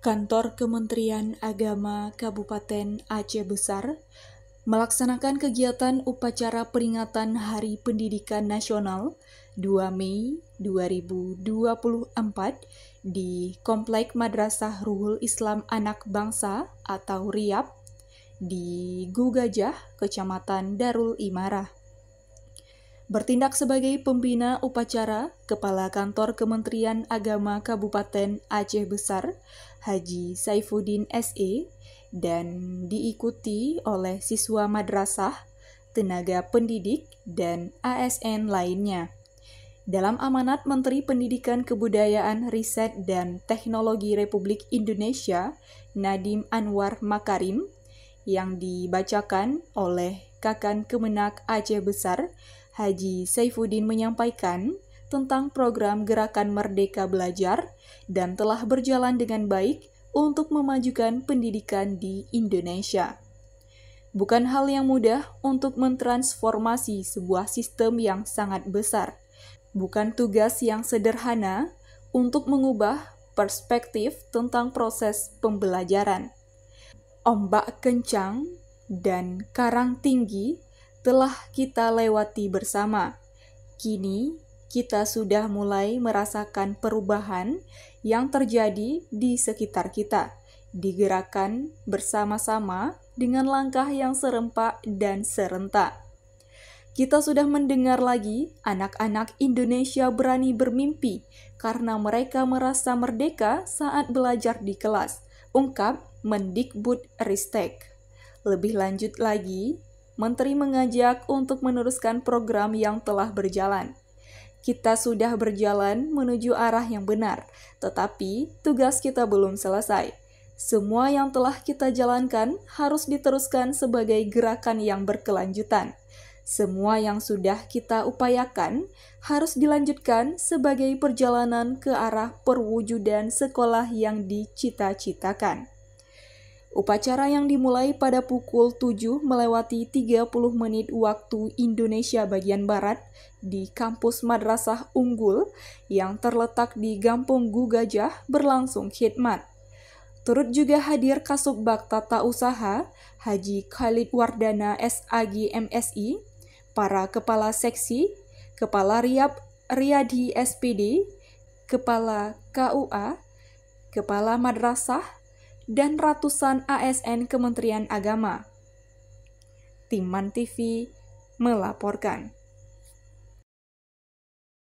Kantor Kementerian Agama Kabupaten Aceh Besar melaksanakan kegiatan upacara peringatan Hari Pendidikan Nasional 2 Mei 2024 di Komplek Madrasah Ruhul Islam Anak Bangsa atau RIAP di Gugajah, Kecamatan Darul Imarah. Bertindak sebagai pembina upacara, Kepala Kantor Kementerian Agama Kabupaten Aceh Besar, Haji Saifuddin SE, dan diikuti oleh siswa madrasah, tenaga pendidik, dan ASN lainnya. Dalam amanat Menteri Pendidikan Kebudayaan, Riset, dan Teknologi Republik Indonesia, Nadiem Anwar Makarim, yang dibacakan oleh Kakan Kemenak Aceh Besar, Haji Saifuddin menyampaikan tentang program Gerakan Merdeka Belajar dan telah berjalan dengan baik untuk memajukan pendidikan di Indonesia. Bukan hal yang mudah untuk mentransformasi sebuah sistem yang sangat besar. Bukan tugas yang sederhana untuk mengubah perspektif tentang proses pembelajaran. Ombak kencang dan karang tinggi telah kita lewati bersama. Kini, kita sudah mulai merasakan perubahan yang terjadi di sekitar kita, digerakkan bersama-sama dengan langkah yang serempak dan serentak. Kita sudah mendengar lagi anak-anak Indonesia berani bermimpi karena mereka merasa merdeka saat belajar di kelas, ungkap Mendikbudristek. Lebih lanjut lagi, Menteri mengajak untuk meneruskan program yang telah berjalan. Kita sudah berjalan menuju arah yang benar, tetapi tugas kita belum selesai. Semua yang telah kita jalankan harus diteruskan sebagai gerakan yang berkelanjutan. Semua yang sudah kita upayakan harus dilanjutkan sebagai perjalanan ke arah perwujudan sekolah yang dicita-citakan. Upacara yang dimulai pada pukul 7 melewati 30 menit waktu Indonesia bagian Barat di kampus Madrasah Unggul yang terletak di Gampong Gugajah berlangsung khidmat. Turut juga hadir Kasubag Tata Usaha Haji Khalid Wardana SAG MSI, para kepala seksi, kepala RIAP Riyadi SPD, kepala KUA, kepala madrasah, dan ratusan ASN Kementerian Agama. Tim MAN TV melaporkan.